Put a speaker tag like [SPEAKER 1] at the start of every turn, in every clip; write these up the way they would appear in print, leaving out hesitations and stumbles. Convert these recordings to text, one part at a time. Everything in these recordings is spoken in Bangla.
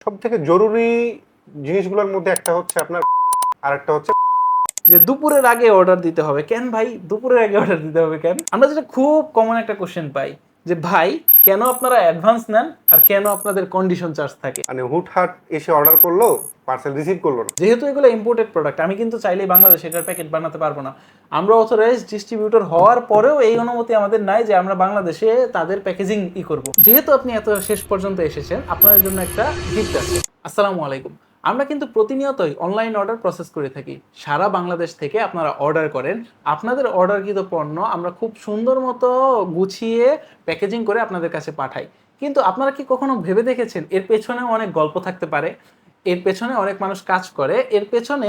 [SPEAKER 1] সবথেকে জরুরি জিনিসগুলোর মধ্যে একটা হচ্ছে আপনার, আর একটা হচ্ছে
[SPEAKER 2] যে দুপুরের আগে অর্ডার দিতে হবে কেন ভাই? দুপুরের আগে অর্ডার দিতে হবে কেন? আমরা যেটা খুব কমন একটা কোশ্চেন পাই যে ভাই কেন আপনারা অ্যাডভান্স নেন আর কেন আপনাদের কন্ডিশন চার্জ থাকে?
[SPEAKER 1] মানে হুটহাট এসে অর্ডার করলো, পার্সেল রিসিভ করলো না।
[SPEAKER 2] যেহেতু এগুলো ইম্পোর্টেড প্রোডাক্ট, আমি কিন্তু চাইলেই বাংলাদেশে এটার প্যাকেট বানাতে পারবো না। আমরা অথরাইজ ডিস্ট্রিবিউটর হওয়ার পরেও এই অনুমতি আমাদের নাই যে আমরা বাংলাদেশে তাদের প্যাকেজিং করব। যেহেতু আপনি এত শেষ পর্যন্ত এসেছেন, আপনাদের জন্য একটা গিফট আছে। আসসালামু আলাইকুম। আমরা কিন্তু প্রতিনিয়তই অনলাইন অর্ডার প্রসেস করে থাকি। সারা বাংলাদেশ থেকে আপনারা অর্ডার করেন। আপনাদের অর্ডারকৃত পণ্য আমরা খুব সুন্দর মতো গুছিয়ে প্যাকেজিং করে আপনাদের কাছে পাঠাই। কিন্তু আপনারা কি কখনো ভেবে দেখেছেন এর পেছনেও অনেক গল্প থাকতে পারে? এর পেছনে অনেক মানুষ কাজ করে, এর পেছনে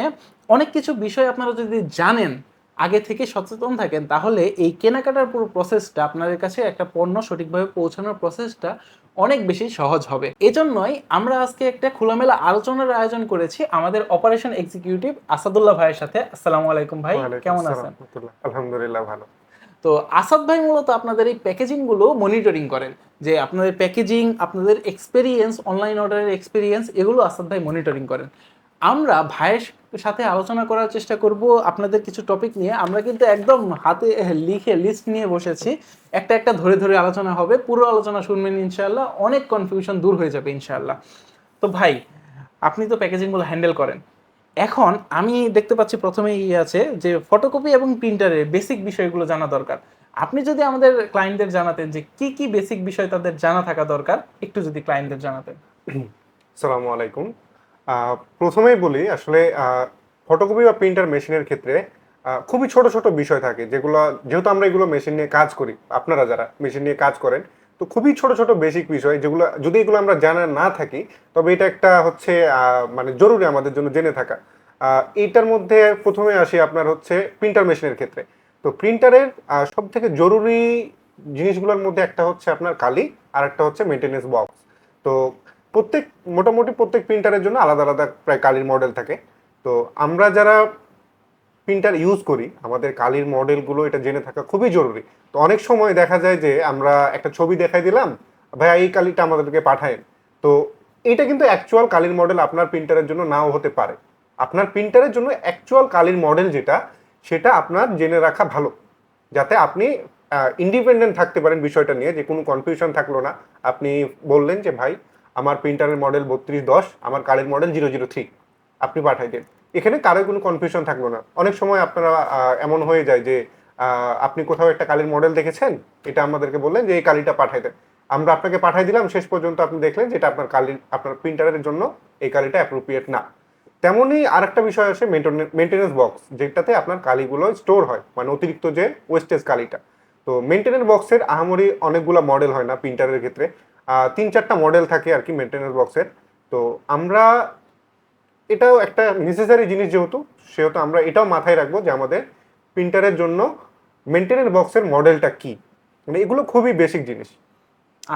[SPEAKER 2] অনেক কিছু বিষয় আপনারা যদি জানেন, আগে থেকে সচেতন থাকেন, তাহলে এই কেনাকাটার পুরো প্রসেসটা আপনাদের কাছে একটা পণ্য সঠিকভাবে পৌঁছানোর প্রসেসটা অনেক বেশি সহজ হবে। এজন্যই আমরা আজকে একটা খোলামেলা আলোচনার আয়োজন করেছি আমাদের অপারেশন এক্সিকিউটিভ আসাদুল্লাহ ভাইয়ের সাথে। আসসালামু আলাইকুম ভাই,
[SPEAKER 1] ওয়ালাইকুম
[SPEAKER 2] কেমন
[SPEAKER 1] আসসালাম
[SPEAKER 2] আছেন?
[SPEAKER 1] রাহমাতুল্লাহ। আলহামদুলিল্লাহ ভালো।
[SPEAKER 2] তো আসাদ ভাই মূলত আপনাদের এই প্যাকেজিংগুলো মনিটরিং করেন, যে আপনাদের প্যাকেজিং, আপনাদের এক্সপেরিয়েন্স, অনলাইন অর্ডারের এক্সপেরিয়েন্স, এগুলো আসাদ ভাই মনিটরিং করেন। আমরা ভাইয়ের সাথে আলোচনা করার চেষ্টা করব আপনাদের কিছু টপিক নিয়ে। আমরা কিন্তু একদম হাতে লিখে লিস্ট নিয়ে বসেছি, একটা একটা ধরে ধরে আলোচনা হবে। পুরো আলোচনা শুনবেন ইনশাআল্লাহ, অনেক কনফিউশন দূর হয়ে যাবে ইনশাআল্লাহ। তো ভাই, আপনি তো প্যাকেজিংগুলো হ্যান্ডেল করেন। এখন আমি দেখতে পাচ্ছি প্রথমেই আছে যে ফটোকপি এবং প্রিন্টারের বেসিক বিষয়গুলো জানা দরকার। আপনি যদি আমাদের ক্লায়েন্টদের জানাতেন যে কি কি বেসিক বিষয় তাদের জানা থাকা দরকার, একটু যদি ক্লায়েন্টদের জানাতেন।
[SPEAKER 1] আসসালামু আলাইকুম। প্রথমেই বলি আসলে ফটোকপি বা প্রিন্টার মেশিনের ক্ষেত্রে খুবই ছোট ছোট বিষয় থাকে, যেগুলো যেহেতু আমরা এগুলো মেশিন নিয়ে কাজ করি, আপনারা যারা মেশিন নিয়ে কাজ করেন, তো খুবই ছোট ছোট বেসিক বিষয়, যেগুলো যদি এগুলো আমরা জানা না থাকি, তবে এটা একটা হচ্ছে মানে জরুরি আমাদের জন্য জেনে থাকা। এইটার মধ্যে প্রথমে আসি আপনার হচ্ছে প্রিন্টার মেশিনের ক্ষেত্রে। তো প্রিন্টারের সব থেকে জরুরি জিনিসগুলোর মধ্যে একটা হচ্ছে আপনার কালি, আর একটা হচ্ছে মেনটেনেন্স বক্স। তো মোটামুটি প্রত্যেক প্রিন্টারের জন্য আলাদা আলাদা প্রায় কালির মডেল থাকে। তো আমরা যারা প্রিন্টার ইউজ করি, আমাদের কালির মডেলগুলো এটা জেনে থাকা খুবই জরুরি। তো অনেক সময় দেখা যায় যে আমরা একটা ছবি দেখাই দিলাম, ভাইয়া এই কালিটা আমাদেরকে পাঠায়েন। তো এটা কিন্তু অ্যাকচুয়াল কালির মডেল আপনার প্রিন্টারের জন্য নাও হতে পারে। আপনার প্রিন্টারের জন্য অ্যাকচুয়াল কালির মডেল যেটা, সেটা আপনার জেনে রাখা ভালো, যাতে আপনি ইন্ডিপেন্ডেন্ট থাকতে পারেন বিষয়টা নিয়ে, যে কোনো কনফিউশন থাকলো না। আপনি বললেন যে ভাই আমার প্রিন্টারের মডেল 3210, আমার কালির মডেল 003, আপনি পাঠাই দেন। এখানে কারোর কোনো কনফিউশন থাকলো না। অনেক সময় আপনারা এমন হয়ে যায় যে আপনি কোথাও একটা কালির মডেল দেখেছেন, এটা আমাদেরকে বললেন যে এই কালিটা পাঠাই দেন, আমরা আপনাকে পাঠাই দিলাম, শেষ পর্যন্ত আপনি দেখলেন যে এটা আপনার প্রিন্টারের জন্য এই কালিটা অ্যাপ্রোপ্রিয়েট না। তেমনই আরেকটা বিষয় আছে মেনটেনেন্স বক্স, যেটাতে আপনার কালিগুলো স্টোর হয়, মানে অতিরিক্ত যে ওয়েস্টেজ কালিটা। তো মেনটেনেন্স বক্সের আহামরি অনেকগুলো মডেল হয় না প্রিন্টারের ক্ষেত্রে, 3-4টা মডেল থাকে আর কি মেনটেনেন্স বক্সের। তো আমরা এটাও একটা নেসেসারি জিনিস, সেহেতু আমরা এটাও মাথায় রাখবো যে আমাদের প্রিন্টারের জন্য মেনটেনেন্স বক্সের মডেলটা কি। মানে এগুলো খুবই বেসিক জিনিস।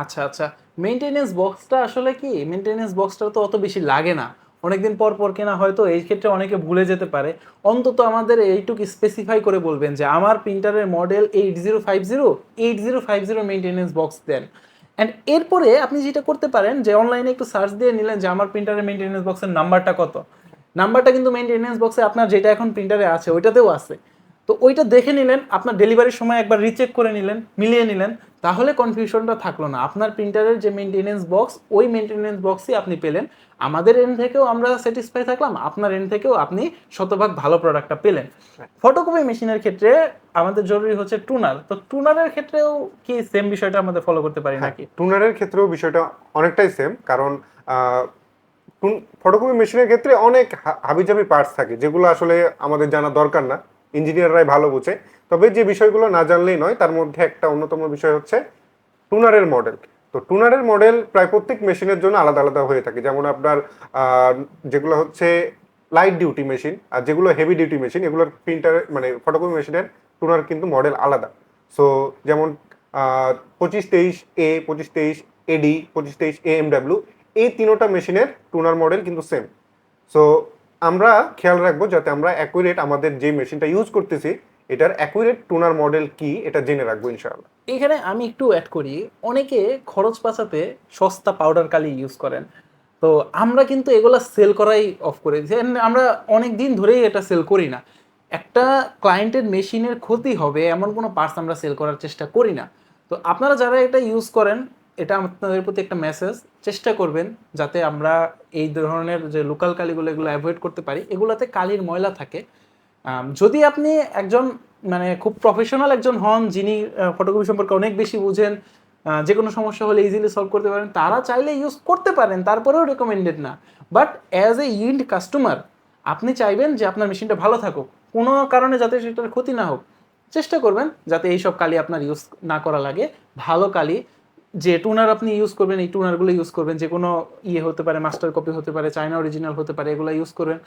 [SPEAKER 2] আচ্ছা আচ্ছা, মেনটেনেন্স বক্সটা আসলে কি? মেনটেনেন্স বক্সটা তো অত বেশি লাগে না, অনেকদিন পর পর কেনা, হয়তো এই ক্ষেত্রে অনেকে ভুলে যেতে পারে। অন্তত আমাদের এইটুকু স্পেসিফাই করে বলবেন যে আমার প্রিন্টারের মডেল 8050 মেনটেনেন্স বক্স দেন। অ্যান্ড এরপরে আপনি যেটা করতে পারেন যে অনলাইনে একটু সার্চ দিয়ে নিলেন যে আমার প্রিন্টারের মেনটেনেন্স বক্সের নাম্বারটা কত। নাম্বারটা কিন্তু মেনটেনেন্স বক্সে আপনার যেটা এখন প্রিন্টারে আছে ওইটাতেও আছে। তো ওইটা দেখে নিলেন, আপনার ডেলিভারির সময় একবার রিচেক করে নিলেন, মিলিয়ে নিলেন, তাহলে কনফিউশনটা থাকলো না। আপনার প্রিন্টারের যে মেনটেনেন্স বক্স, ওই মেনটেনেন্স বক্সই আপনি পেলেন। আমাদের এন্ড থেকেও আমরা স্যাটিসফাই থাকলাম, আপনার এন্ড থেকেও আপনি শতভাগ ভালো প্রোডাক্টটা পেলেন। ফটোকপি মেশিনের ক্ষেত্রে আমাদের জরুরি হচ্ছে টুনার। তো টুনারের ক্ষেত্রেও কি সেম বিষয়টা আমাদের ফলো করতে পারি
[SPEAKER 1] হ্যাঁ,
[SPEAKER 2] নাকি?
[SPEAKER 1] টুনারের ক্ষেত্রেও বিষয়টা অনেকটাই সেম, কারণ ফটোকপি মেশিনের ক্ষেত্রে অনেক হাবিজাবি পার্টস থাকে, যেগুলো আসলে আমাদের জানা দরকার না, ইঞ্জিনিয়াররাই ভালো বোঝে। তবে যে বিষয়গুলো না জানলেই নয়, তার মধ্যে একটা অন্যতম বিষয় হচ্ছে টুনারের মডেল। তো টুনারের মডেল প্রায় প্রত্যেক মেশিনের জন্য আলাদা আলাদা হয়ে থাকে। যেমন আপনার যেগুলো হচ্ছে লাইট ডিউটি মেশিন আর যেগুলো হেভি ডিউটি মেশিন, এগুলোর প্রিন্টার মানে ফটোকপি মেশিনের টুনার কিন্তু মডেল আলাদা। সো যেমন 2523A, 2523AD, 2523AMW, এই তিনোটা মেশিনের টুনার মডেল কিন্তু সেম। সো আমরা খেয়াল রাখবো যাতে আমরা অ্যাকুরেট, আমাদের যে মেশিনটা ইউজ করতেছি এটার অ্যাকুরেট টুনার মডেল কি এটা জেনে রাখবো ইনশাআল্লাহ।
[SPEAKER 2] এখানে আমি একটু অ্যাড করি, অনেকে খরচ বাঁচাতে সস্তা পাউডার কালি ইউজ করেন। তো তো আমরা কিন্তু এগুলা সেল করাই অফ করে দিচ্ছি। আমরা অনেক দিন ধরেই এটা সেল করি না। একটা ক্লায়েন্টের মেশিনের ক্ষতি হবে এমন কোনো পার্টস আমরা সেল করার চেষ্টা করি না। তো আপনারা যারা এটা ইউজ করেন, এটা আপনাদের প্রতি একটা মেসেজ, চেষ্টা করবেন যাতে আমরা এই ধরনের যে লোকাল কালিগুলো এগুলো অ্যাভয়েড করতে পারি। এগুলোতে কালির ময়লা থাকে। যদি আপনি একজন মানে খুব প্রফেশনাল একজন হন, যিনি ফটোকপি সম্পর্কে অনেক বেশি বুঝেন, যে কোনো সমস্যা হলে ইজিলি সলভ করতে পারেন, তারা চাইলে ইউজ করতে পারেন, তারপরেও রেকমেন্ডেড না। বাট অ্যাজ এ ইন্ড কাস্টমার আপনি চাইবেন যে আপনার মেশিনটা ভালো থাকুক, কোনো কারণে যাতে সেটার ক্ষতি না হোক। চেষ্টা করবেন যাতে এইসব কালি আপনার ইউজ না করা লাগে। ভালো কালি, যে টুনার আপনি ইউজ করবেন এই টুনারগুলো ইউজ করবেন, যে কোনো ইয়ে হতে পারে, মাস্টার কপি হতে পারে, চায়না অরিজিনাল হতে পারে, এগুলো ইউজ করবেন।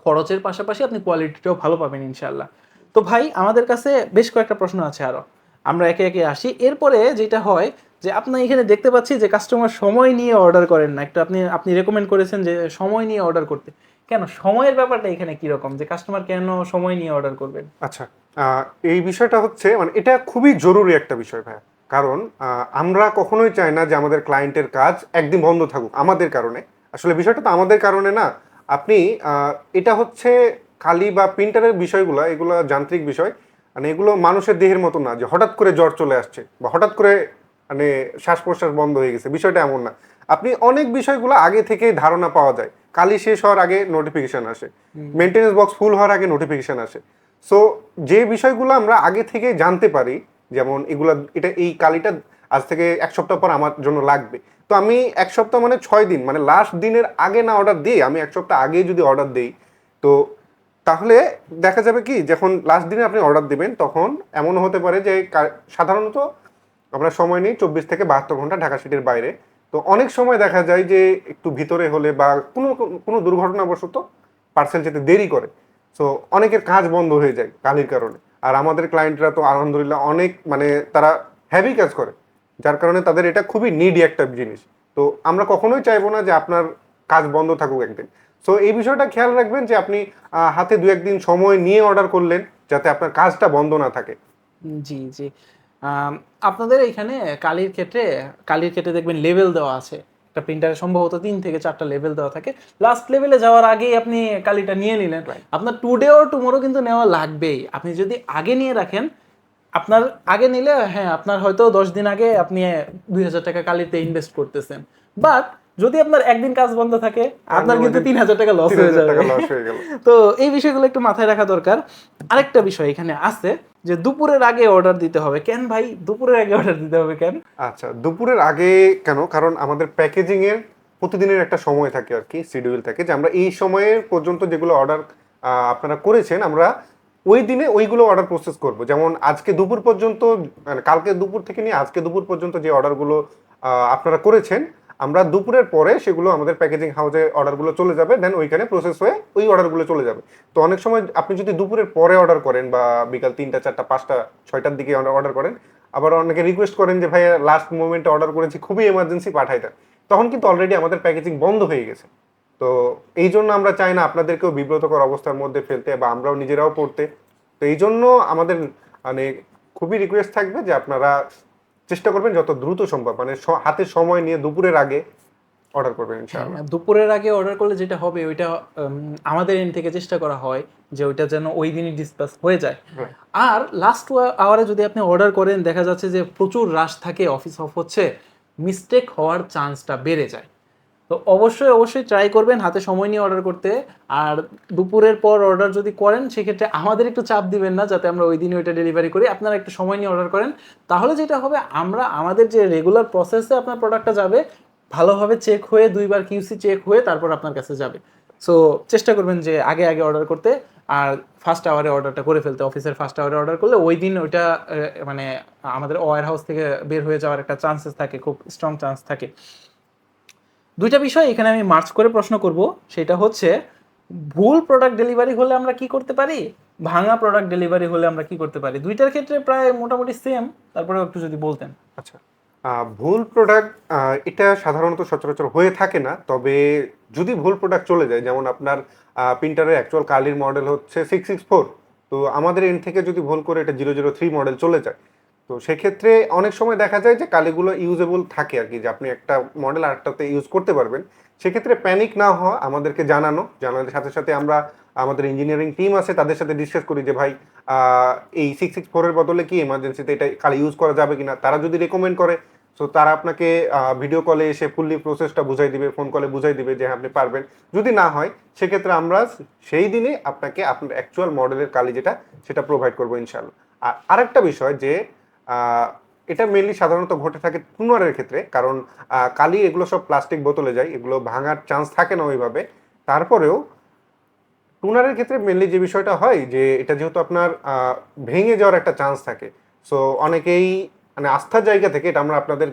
[SPEAKER 2] খরচের পাশাপাশি আপনি কোয়ালিটিটাও ভালো পাবেন ইনশাল্লাহ। তো ভাই, আমাদের কাছে বেশ কয়েকটা প্রশ্ন আছে আরও, আমরা একে একে আসি। এরপরে যেটা হয় যে আপনি এখানে দেখতে পাচ্ছি যে কাস্টমার সময় নিয়ে অর্ডার করেন না, একটা আপনি আপনি রেকমেন্ড করেছেন যে সময় নিয়ে অর্ডার করতে। কেন সময়ের ব্যাপারটা এখানে কীরকম, যে কাস্টমার কেন সময় নিয়ে অর্ডার করবেন?
[SPEAKER 1] আচ্ছা, এই বিষয়টা হচ্ছে মানে এটা খুবই জরুরি একটা বিষয় ভাই। কারণ আমরা কখনোই চাই না যে আমাদের ক্লায়েন্টের কাজ একদিন বন্ধ থাকুক আমাদের কারণে। আসলে বিষয়টা তো আমাদের কারণে না। আপনি এটা হচ্ছে কালি বা প্রিন্টারের বিষয়গুলো, এগুলো যান্ত্রিক বিষয়, মানে এগুলো মানুষের দেহের মতো না যে হঠাৎ করে জ্বর চলে আসছে বা হঠাৎ করে মানে শ্বাস প্রশ্বাস বন্ধ হয়ে গেছে, বিষয়টা এমন না। আপনি অনেক বিষয়গুলো আগে থেকেই ধারণা পাওয়া যায়। কালি শেষ হওয়ার আগে নোটিফিকেশন আসে, মেনটেন্যান্স বক্স ফুল হওয়ার আগে নোটিফিকেশন আসে। সো যে বিষয়গুলো আমরা আগে থেকে জানতে পারি, যেমন এটা এই কালিটা আজ থেকে 1 সপ্তাহ পর আমার জন্য লাগবে, তো আমি 1 সপ্তাহ মানে 6 দিন, মানে লাস্ট দিনের আগে না অর্ডার দিই, আমি 1 সপ্তাহ আগে যদি অর্ডার দিই, তো তাহলে দেখা যাবে কি যখন লাস্ট দিনে আপনি অর্ডার দিবেন তখন এমন হতে পারে যে সাধারণত আমরা সময় নিই 24 থেকে 72 ঘন্টা ঢাকা সিটির বাইরে। তো অনেক সময় দেখা যায় যে একটু ভিতরে হলে বা কোনো কোনো দুর্ঘটনাবশত পার্সেল যেতে দেরি করে, সো অনেকের কাজ বন্ধ হয়ে যায় কালির কারণে। আর আমাদের ক্লায়েন্টরা তো আলহামদুলিল্লাহ অনেক মানে তারা হেভি কাজ করে, যার কারণে তাদের এটা খুবই নিডি একটা জিনিস। তো আমরা কখনোই চাইবো না যে আপনার কাজ বন্ধ থাকুক একদিন। সো এই বিষয়টা খেয়াল রাখবেন যে আপনি হাতে 2-1 দিন সময় নিয়ে অর্ডার করলেন যাতে আপনার কাজটা বন্ধ না থাকে।
[SPEAKER 2] জি, জি। আপনাদের এখানে কালির ক্ষেত্রে দেখবেন লেভেল দেওয়া আছে। একটা প্রিন্টারে সম্ভবত 3 থেকে 4টা লেভেল দেওয়া থাকে। লাস্ট লেভেলে যাওয়ার আগেই আপনি কালিটা নিয়ে নিলেন। আপনার টুডে অর টুমরো কিন্তু নেওয়া লাগবেই। আপনি যদি আগে নিয়ে রাখেন, আপনার আগে নিলে হ্যাঁ, আপনার হয়তো 10 দিন আগে আপনি 2000 টাকা কালিতে ইনভেস্ট করতেছেন। বাট যদি আপনার একদিন কাজ বন্ধ থাকে, আপনার কিন্তু 3000 টাকা লস হয়ে যাবে। তো এই বিষয়গুলো একটু মাথায় রাখা দরকার। আরেকটা বিষয় এখানে আছে যে দুপুরের আগে অর্ডার দিতে হবে। কেন ভাই দুপুরের আগে অর্ডার দিতে হবে কেন?
[SPEAKER 1] আচ্ছা, দুপুরের আগে কেন? কারণ আমাদের প্যাকেজিং এর প্রতিদিনের একটা সময় থাকে আর কি, শিডিউল থাকে যে আমরা এই সময়ের পর্যন্ত যেগুলো অর্ডার আপনারা করেছেন আমরা ওই দিনে ওইগুলো অর্ডার প্রসেস করব। যেমন আজকে দুপুর পর্যন্ত, মানে কালকে দুপুর থেকে নিয়ে আজকে দুপুর পর্যন্ত যে অর্ডারগুলো আপনারা করেছেন, আমরা দুপুরের পরে সেগুলো আমাদের প্যাকেজিং হাউসে অর্ডারগুলো চলে যাবে, দেন ওইখানে প্রসেস হয়ে ওই অর্ডারগুলো চলে যাবে। তো অনেক সময় আপনি যদি দুপুরের পরে অর্ডার করেন বা বিকাল 3টা 4টা 5টা 6টার দিকে অর্ডার করেন, আবার অনেকে রিকোয়েস্ট করেন যে ভাই লাস্ট মোমেন্টে অর্ডার করেছি, খুবই এমার্জেন্সি পাঠাই দেন, তখন কিন্তু অলরেডি আমাদের প্যাকেজিং বন্ধ হয়ে গেছে। তো এই জন্য আমরা চাই না আপনাদেরকেও বিব্রতকর অবস্থার মধ্যে ফেলতে বা আমরাও নিজেরাও পড়তে। তো এই জন্য আমাদের মানে খুবই রিকোয়েস্ট থাকবে যে আপনারা চেষ্টা করবেন যত দ্রুত সম্ভব, মানে হাতে সময় নিয়ে দুপুরের আগে অর্ডার করবেন ইনশাআল্লাহ।
[SPEAKER 2] দুপুরের আগে অর্ডার করলে যেটা হবে ওইটা আমাদের এন্ড থেকে চেষ্টা করা হয় যে ওইটা যেন ওই দিনই ডিসপ্যাচ হয়ে যায়। আর লাস্ট আওয়ারে যদি আপনি অর্ডার করেন, দেখা যাচ্ছে যে প্রচুর রাশ থাকে, অফিস অফ হচ্ছে, মিস্টেক হওয়ার চান্সটা বেড়ে যায়। তো অবশ্যই ট্রাই করবেন হাতে সময় নিয়ে অর্ডার করতে। আর দুপুরের পর অর্ডার যদি করেন, সেক্ষেত্রে আমাদের একটু চাপ দিবেন না যাতে আমরা ওই দিনই ওইটা ডেলিভারি করি। আপনারা একটু সময় নিয়ে অর্ডার করেন, তাহলে যেটা হবে আমরা আমাদের যে রেগুলার প্রসেসে আপনার প্রোডাক্টটা যাবে, ভালোভাবে চেক হয়ে 2বার কিউসি চেক হয়ে তারপর আপনার কাছে যাবে। সো চেষ্টা করবেন যে আগে আগে অর্ডার করতে, আর ফার্স্ট আওয়ারে অর্ডারটা করে ফেলতে। অফিসের ফার্স্ট আওয়ারে অর্ডার করলে ওই দিন ওইটা মানে আমাদের ওয়্যার হাউস থেকে বের হয়ে যাওয়ার একটা চান্সেস থাকে, খুব স্ট্রং চান্স থাকে। 2টা বিষয় এখানে আমি মার্চ করে প্রশ্ন করব, সেটা হচ্ছে ভুল প্রোডাক্ট ডেলিভারি হলে আমরা কি করতে পারি, ভাঙা প্রোডাক্ট ডেলিভারি হলে আমরা কি করতে পারি। দুইটার ক্ষেত্রে প্রায় মোটামুটি সেম, তারপরে একটু যদি বলতেন।
[SPEAKER 1] আচ্ছা, ভুল প্রোডাক্ট এটা সাধারণত সচরাচর হয়ে থাকে না, তবে যদি ভুল প্রোডাক্ট চলে যায়, যেমন আপনার প্রিন্টারের অ্যাকচুয়াল কালির মডেল হচ্ছে 664, তো আমাদের এন্ড থেকে যদি ভুল করে এটা 003 মডেল চলে যায়, তো সেক্ষেত্রে অনেক সময় দেখা যায় যে কালিগুলো ইউজেবল থাকে আর কি, যে আপনি একটা মডেল আরেকটাতে ইউজ করতে পারবেন, সেক্ষেত্রে প্যানিক না হওয়া, আমাদেরকে জানানোর সাথে সাথে আমরা আমাদের ইঞ্জিনিয়ারিং টিম আছে তাদের সাথে ডিসকাস করি যে ভাই এই 664 এর বদলে কি এমার্জেন্সিতে এটা কালি ইউজ করা যাবে কিনা। তারা যদি রেকমেন্ড করে সো তারা আপনাকে ভিডিও কলে এসে ফুললি প্রসেসটা বুঝাই দিবে, ফোন কলে বুঝাই দিবে যে আপনি পারবেন। যদি না হয় সেক্ষেত্রে আমরা সেই দিনে আপনাকে আপনার অ্যাকচুয়াল মডেলের কালি যেটা সেটা প্রোভাইড করবো ইনশাআল্লাহ। আর আরেকটা বিষয় যে এটা মেইনলি সাধারণত ঘটে থাকে টুনারের ক্ষেত্রে, কারণ কালি এগুলো সব প্লাস্টিক বোতলে যায়, এগুলো ভাঙার চান্স থাকে না ওইভাবে। তারপরেও টুনারের ক্ষেত্রে মেনলি যে বিষয়টা হয় যে এটা যেহেতু আপনার ভেঙে যাওয়ার একটা চান্স থাকে, সো অনেকেই মানে আস্থার জায়গা থেকে, এটা আমরা আপনাদের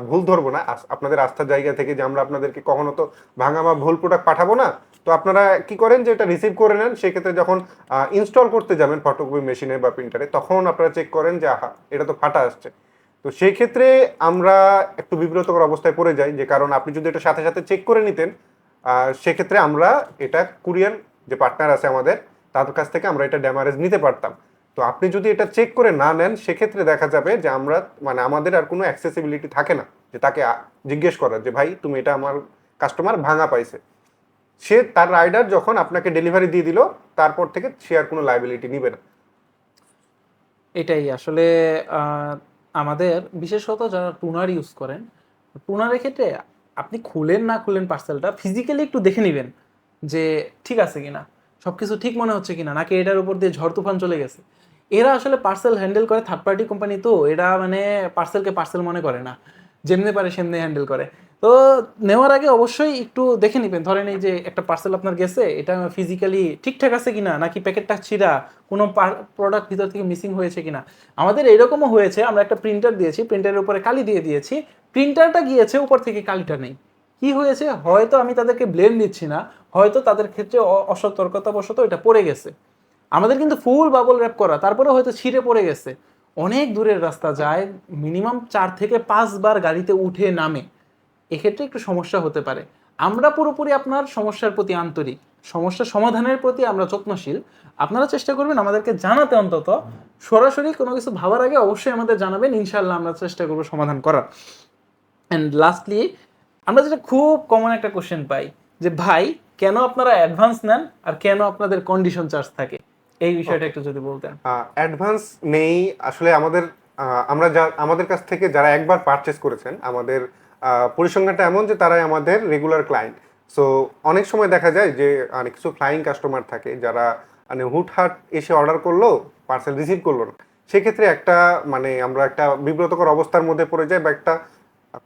[SPEAKER 1] ভুল ধরবো না, আপনাদের আস্থার জায়গা থেকে যে আমরা আপনাদেরকে কখনো তো ভাঙা বা ভুল প্রোডাক্ট পাঠাবো না, তো আপনারা কি করেন যে এটা রিসিভ করে নেন। সেক্ষেত্রে যখন ইনস্টল করতে যাবেন ফটোকপি মেশিনে বা প্রিন্টারে, তখন আপনারা চেক করেন যে আহা এটা তো ফাটা আসছে। তো সেই ক্ষেত্রে আমরা একটু বিব্রতকর অবস্থায় পড়ে যাই, যে কারণ আপনি যদি এটা সাথে সাথে চেক করে নিতেন, সেক্ষেত্রে আমরা এটা কুরিয়ার যে পার্টনার আছে আমাদের তাদের কাছ থেকে আমরা এটা ড্যামারেজ নিতে পারতাম। তো আপনি যদি এটা চেক করে না নেন সেক্ষেত্রে দেখা যাবে যে আমরা মানে আমাদের আর কোনো অ্যাক্সেসিবিলিটি থাকে না যে তাকে জিজ্ঞেস করার যে ভাই তুমি এটা আমার কাস্টমার ভাঙা পাইছে। সে তার রাইডার যখন আপনাকে ডেলিভারি দিয়ে দিল তারপর থেকে সে আর কোনো লাইবিলিটি নিবে না।
[SPEAKER 2] এটাই আসলে আমাদের বিশেষত যারা টুনার ইউজ করেন, টুনারের ক্ষেত্রে আপনি খুলেন না খুলেন পার্সেলটা ফিজিক্যালি একটু দেখে নেবেন যে ঠিক আছে কিনা, সব কিছু ঠিক মনে হচ্ছে কিনা, নাকি এটার উপর দিয়ে ঝড় তুফান চলে গেছে। এরা আসলে পার্সেল হ্যান্ডেল করে থার্ড পার্টি কোম্পানি, তো এরা মানে পার্সেলকে পার্সেল মনে করে না, যেমনি পারে সেমনি হ্যান্ডেল করে। তো নেওয়ার আগে অবশ্যই একটু দেখে নেবেন, ধরেন এই যে একটা পার্সেল আপনার গেছে, এটা ফিজিক্যালি ঠিকঠাক আছে কিনা, নাকি প্যাকেটটা ছিঁড়া, কোনো প্রোডাক্ট ভিতর থেকে মিসিং হয়েছে কিনা। আমাদের এরকমও হয়েছে, আমরা একটা প্রিন্টার দিয়েছি, প্রিন্টারের উপরে কালি দিয়ে দিয়েছি, প্রিন্টারটা গিয়েছে, উপর থেকে কালিটা নেই। কি হয়েছে, হয়তো আমি তাদেরকে ব্লেম দিচ্ছি না, হয়তো তাদের ক্ষেত্রে অসতর্কতাবশত এটা পড়ে গেছে। আমাদের কিন্তু ফুল বাবল র্যাপ করা, তারপরে হয়তো ছিঁড়ে পড়ে গেছে। অনেক দূরের রাস্তা যায়, মিনিমাম 4 থেকে 5 বার গাড়িতে উঠে নামে, এক্ষেত্রে একটু সমস্যা হতে পারে। আমরা পুরোপুরি আপনার সমস্যার প্রতি আন্তরিক, সমস্যা সমাধানের প্রতি আমরা যত্নশীল। আপনারা চেষ্টা করবেন আমাদেরকে জানাতে, অন্তত সরাসরি কোনো কিছু ভাবার আগে অবশ্যই আমাদের জানাবেন, ইনশাল্লাহ আমরা চেষ্টা করবো সমাধান করার। অ্যান্ড লাস্টলি, আমরা যেটা খুব কমন একটা কোশ্চেন পাই যে ভাই কেন আপনারা অ্যাডভান্স নেন আর কেন আপনাদের কন্ডিশন চার্জ থাকে, এই বিষয়টা একটু যদি বলতেন।
[SPEAKER 1] অ্যাডভান্স নেই আসলে আমাদের, আমরা আমাদের কাছ থেকে যারা একবার পারচেস করেছেন, আমাদের পরিসংখ্যানটা এমন যে তারাই আমাদের রেগুলার ক্লায়েন্ট। সো অনেক সময় দেখা যায় যে অনেক কিছু ফ্লাইং কাস্টমার থাকে যারা মানে হুটহাট এসে অর্ডার করলো, পার্সেল রিসিভ করলো না। সেক্ষেত্রে একটা মানে আমরা একটা বিব্রতকর অবস্থার মধ্যে পড়ে যাই বা একটা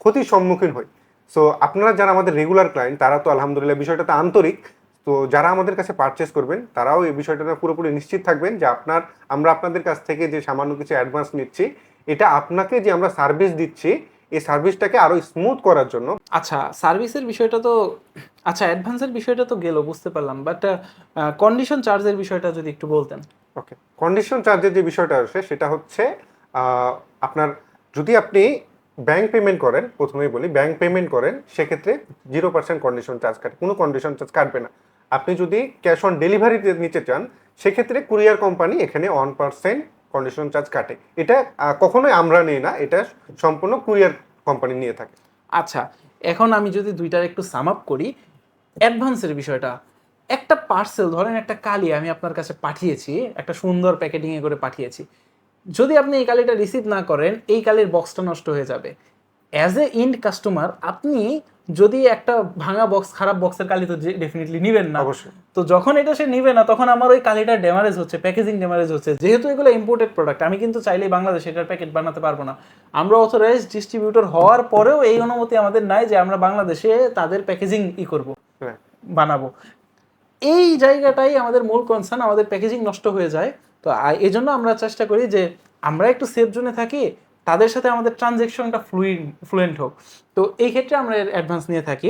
[SPEAKER 1] ক্ষতির সম্মুখীন হই। সো আপনারা যারা আমাদের রেগুলার ক্লায়েন্ট তারা তো আলহামদুলিল্লাহ বিষয়টাতে আন্তরিক। তো যারা আমাদের কাছে পারচেস করবেন তারাও এই বিষয়টাতে পুরোপুরি নিশ্চিত থাকবেন যে আমরা আপনাদের কাছ থেকে যে সামান্য কিছু অ্যাডভান্স নিচ্ছি, এটা আপনাকে যে আমরা সার্ভিস দিচ্ছি এই সার্ভিসটাকে আরো স্মুথ করার জন্য।
[SPEAKER 2] আচ্ছা, সার্ভিসের বিষয়টা তো, আচ্ছা অ্যাডভান্সের বিষয়টা তো গেল, বুঝতে পারলাম, বাট কন্ডিশন চার্জের বিষয়টা যদি একটু বলতেন।
[SPEAKER 1] ওকে, কন্ডিশন চার্জের যে বিষয়টা আসে সেটা হচ্ছে আপনার যদি আপনি ব্যাংক পেমেন্ট করেন, প্রথমেই বলি ব্যাংক পেমেন্ট করেন, সেক্ষেত্রে 0% কন্ডিশন চার্জ কাটে, কোনো কন্ডিশন চার্জ কাটবে না। আপনি যদি ক্যাশ অন ডেলিভারি নিতে চান সেক্ষেত্রে কুরিয়ার কোম্পানি এখানে 1% কন্ডিশন চার্জ কাটে। এটা কখনোই আমরা নিই না, এটা সম্পূর্ণ কুরিয়ার কোম্পানি নিয়ে থাকে।
[SPEAKER 2] আচ্ছা, এখন আমি যদি দুইটার একটু সাম আপ করি, অ্যাডভান্সের বিষয়টা, একটা পার্সেল ধরেন একটা কালি আমি আপনার কাছে পাঠিয়েছি, একটা সুন্দর প্যাকেটিংয়ে করে পাঠিয়েছি, যদি আপনি এই কালিটা রিসিভ না করেন এই কালির বক্সটা নষ্ট হয়ে যাবে। অ্যাজ এ ইন্ড কাস্টমার আপনি যদি একটা ভাঙা বক্স, খারাপ বক্সের কালি তো ডেফিনেটলি নেবেন না।
[SPEAKER 1] অবশ্যই।
[SPEAKER 2] তো যখন এটা সে নিবে না তখন আমার ওই কালিটা ড্যামারেজ হচ্ছে, প্যাকেজিং ড্যামারেজ হচ্ছে। যেহেতু এগুলো ইম্পোর্টেড প্রোডাক্ট, আমি কিন্তু চাইলেই বাংলাদেশে এটার প্যাকেট বানাতে পারবো না। আমরা অথরাইজড ডিস্ট্রিবিউটর হওয়ার পরেও এই অনুমতি আমাদের নাই যে আমরা বাংলাদেশে তাদের প্যাকেজিং করবো,
[SPEAKER 1] হ্যাঁ,
[SPEAKER 2] বানাবো। এই জায়গাটাই আমাদের মূল কনসার্ন, আমাদের প্যাকেজিং নষ্ট হয়ে যায়। তো এই জন্য আমরা চেষ্টা করি যে আমরা একটু সেফ জোনে থাকি, তাদের সাথে আমাদের ট্রানজ্যাকশনটা ফ্লুয়েন্ট হোক। তো এই ক্ষেত্রে আমরা অ্যাডভান্স নিয়ে থাকি।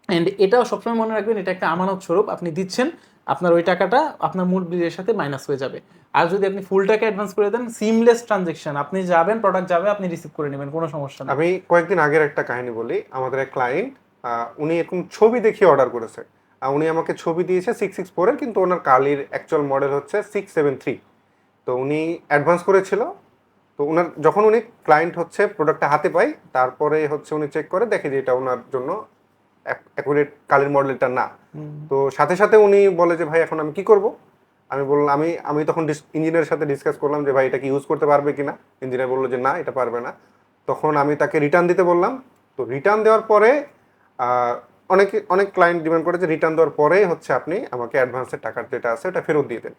[SPEAKER 2] অ্যান্ড এটাও সবসময় মনে রাখবেন, এটা একটা আমানত স্বরূপ, আপনি দিচ্ছেন, আপনার ওই টাকাটা আপনার মূল বিলের সাথে মাইনাস হয়ে যাবে। আর যদি আপনি ফুল টাকা অ্যাডভান্স করে দেন, সিমলেস ট্রানজ্যাকশন, আপনি যাবেন, প্রোডাক্ট যাবে, আপনি রিসিভ করে নেবেন, কোনো সমস্যা নেই।
[SPEAKER 1] আমি কয়েকদিন আগের একটা কাহিনী বলি। আমাদের এক ক্লায়েন্ট, উনি এরকম ছবি দেখিয়ে অর্ডার করেছে। উনি আমাকে ছবি দিয়েছে 664-এর, কিন্তু ওনার কালির অ্যাকচুয়াল মডেল হচ্ছে 673। তো উনি অ্যাডভান্স করেছিল। তো যখন উনি ক্লায়েন্ট হচ্ছে প্রোডাক্টটা হাতে পায়, তারপরে হচ্ছে উনি চেক করে দেখে যে এটা ওনার জন্য অ্যাকুরেট কালির মডেলটা না। তো সাথে সাথে উনি বলে যে ভাই এখন আমি কি করব। আমি বললাম আমি তখন ইঞ্জিনিয়ারের সাথে ডিসকাস করলাম যে ভাই এটা কি ইউজ করতে পারবে কিনা। ইঞ্জিনিয়ার বললো যে না, এটা পারবে না। তখন আমি তাকে রিটার্ন দিতে বললাম। তো রিটার্ন দেওয়ার পরে অনেক ক্লায়েন্ট ডিমান্ড করে যে রিটার্ন দেওয়ার পরেই হচ্ছে আপনি আমাকে অ্যাডভান্সের টাকা যেটা আছে ওটা ফেরত দিয়ে দেন।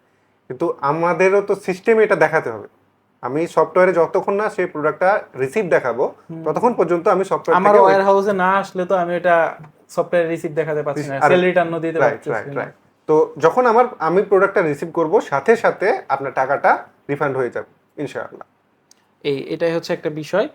[SPEAKER 1] কিন্তু আমাদেরও তো সিস্টেমে এটা দেখাতে হবে। আমি সফটওয়্যারে যতক্ষণ না সেই প্রোডাক্টটা রিসিভ দেখাবো ততক্ষণ পর্যন্ত আমি সফটওয়্যার
[SPEAKER 2] আমার ওয়্যার হাউসে না আসলে তো আমি এটা সফটওয়্যার রিসিভ দেখাতে পাচ্ছি না, সেল রিটার্ন দিতে পারছি না।
[SPEAKER 1] তো যখন আমি প্রোডাক্টটা রিসিভ করব সাথে সাথে আপনার টাকাটা রিফান্ড হয়ে যাবে ইনশাআল্লাহ।
[SPEAKER 2] এটাই হচ্ছে একটা বিষয়।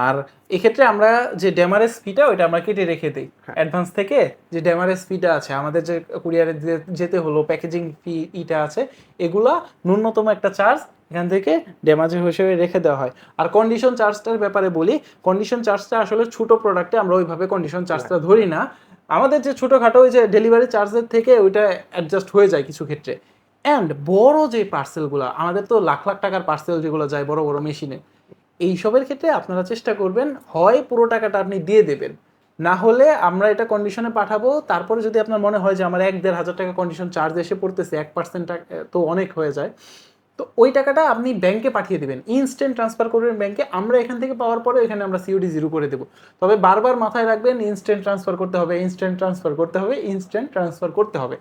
[SPEAKER 2] আর এক্ষেত্রে আমরা যে ডেমারেজ ফিটা ওইটা আমরা কেটে রেখে দিই অ্যাডভান্স থেকে। যে ডেমারেজ ফিটা আছে আমাদের, যে কুরিয়ারে যেতে হলো, প্যাকেজিং ফি ইটা আছে, এগুলা ন্যূনতম একটা চার্জ এখান থেকে ড্যামেজ হিসেবে রেখে দেওয়া হয়। আর কন্ডিশন চার্জটার ব্যাপারে বলি, কন্ডিশন চার্জটা আসলে ছোট প্রোডাক্টে আমরা ওইভাবে কন্ডিশন চার্জটা ধরি না। আমাদের যে ছোটোখাটো ওই যে ডেলিভারি চার্জের থেকে ওইটা অ্যাডজাস্ট হয়ে যায় কিছু ক্ষেত্রে। অ্যান্ড বড় যে পার্সেলগুলো আমাদের তো লাখ লাখ টাকার পার্সেল যেগুলো যায় বড় বড় মেশিনে, এইসবের ক্ষেত্রে আপনারা চেষ্টা করবেন হয় পুরো টাকাটা আপনি দিয়ে দেবেন, না হলে আমরা এটা কন্ডিশনে পাঠাবো। তারপরে যদি আপনার মনে হয় যে আমার 1-1.5 টাকা কন্ডিশন চার্জ এসে পড়তেছে, 1% তো অনেক হয়ে যায়, তো ওই টাকাটা আপনি ব্যাংকে পাঠিয়ে দেবেন, ইনস্ট্যান্ট ট্রান্সফার করবেন ব্যাংকে। আমরা এখান থেকে পাওয়ার পরে এখানে আমরা সিওডি 0 করে দেবো। তবে বারবার মাথায় রাখবেন ইনস্ট্যান্ট ট্রান্সফার করতে হবে, ইনস্ট্যান্ট ট্রান্সফার করতে হবে, ইনস্ট্যান্ট ট্রান্সফার করতে হবে।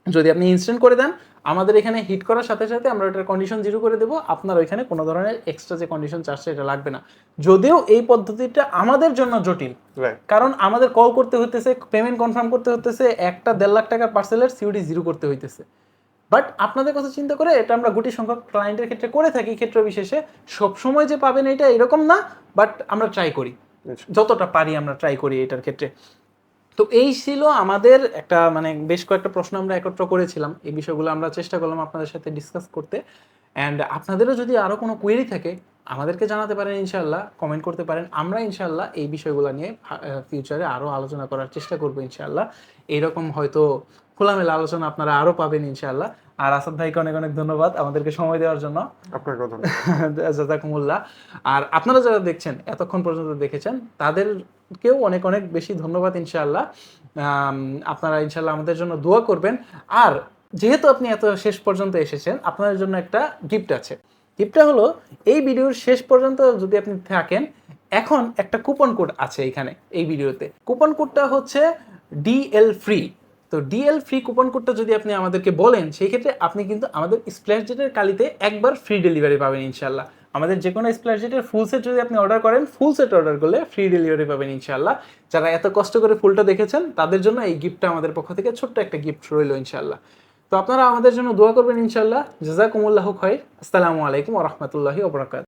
[SPEAKER 2] যদি আপনি ইনস্ট্যান্ট করে দেন, আমাদের এখানে হিট করার সাথে সাথে আমরা ওটার কন্ডিশন 0 করে দেবো। আপনার ওইখানে কোনো ধরনের এক্সট্রা যে কন্ডিশন চার্জটা এটা লাগবে না। যদিও এই পদ্ধতিটা আমাদের জন্য জটিল, কারণ আমাদের কল করতে হতেছে, পেমেন্ট কনফার্ম করতে হতেছে, একটা 1.5 লাখ টাকার পার্সেলের সিওডি 0 করতে হইতেছে। বাট আপনাদের কথা চিন্তা করে এটা আমরা গুটি সংখ্যক ক্লায়েন্টের ক্ষেত্রে করে থাকি। ক্ষেত্র বিশেষে সবসময় যে পাবেন এটা এরকম না, বাট আমরা ট্রাই করি, যতটা পারি আমরা ট্রাই করি এটার ক্ষেত্রে। তো এই ছিল আমাদের একটা মানে বেশ কয়েকটা প্রশ্ন আমরা একত্র করেছিলাম। এই বিষয়গুলো আমরা চেষ্টা করলাম আপনাদের সাথে ডিসকাস করতে। অ্যান্ড আপনাদেরও যদি আরও কোনো কোয়েরি থাকে আমাদেরকে জানাতে পারেন, ইনশাল্লাহ কমেন্ট করতে পারেন। আমরা ইনশাল্লাহ এই বিষয়গুলো নিয়ে ফিউচারে আরও আলোচনা করার চেষ্টা করবো ইনশাল্লাহ। এইরকম হয়তো খোলামেলা আলোচনা আপনারা আরও পাবেন ইনশাল্লাহ। আর আসাদ ভাইকে অনেক অনেক ধন্যবাদ আমাদেরকে সময় দেওয়ার জন্য।
[SPEAKER 1] আপনাকে
[SPEAKER 2] জাযাকুমুল্লাহ। আর আপনারা যারা দেখছেন এতক্ষণ পর্যন্ত দেখেছেন তাদেরকেও অনেক অনেক বেশি ধন্যবাদ ইনশাআল্লাহ। আপনারা ইনশাআল্লাহ আমাদের জন্য দোয়া করবেন। আর যেহেতু আপনি এত শেষ পর্যন্ত এসেছেন, আপনাদের জন্য একটা গিফট আছে। গিফটটা হলো এই ভিডিওর শেষ পর্যন্ত যদি আপনি থাকেন, এখন একটা কুপন কোড আছে এখানে এই ভিডিওতে। কুপন কোডটা হচ্ছে DL ফ্রি। তো DL ফ্রি কুপন কোডটা যদি আপনি আমাদেরকে বলেন, সেই ক্ষেত্রে আপনি কিন্তু আমাদের স্প্ল্যাশজেটের কালিতে একবার ফ্রি ডেলিভারি পাবেন ইনশাআল্লাহ। আমাদের যে কোনো স্প্ল্যাশজেটের ফুল সেট যদি আপনি অর্ডার করেন, ফুল সেট অর্ডার করলে ফ্রি ডেলিভারি পাবেন ইনশাআল্লাহ। যারা এত কষ্ট করে ফুলটা দেখেছেন তাদের জন্য এই গিফটটা আমাদের পক্ষ থেকে ছোট্ট একটা গিফট রইল ইনশাআল্লাহ। তো আপনারা আমাদের জন্য দোয়া করবেন ইনশাআল্লাহ। জাযাকুমুল্লাহু খাইর। আসসালামু আলাইকুম ওয়া রাহমাতুল্লাহি ওয়া বারাকাতুহু।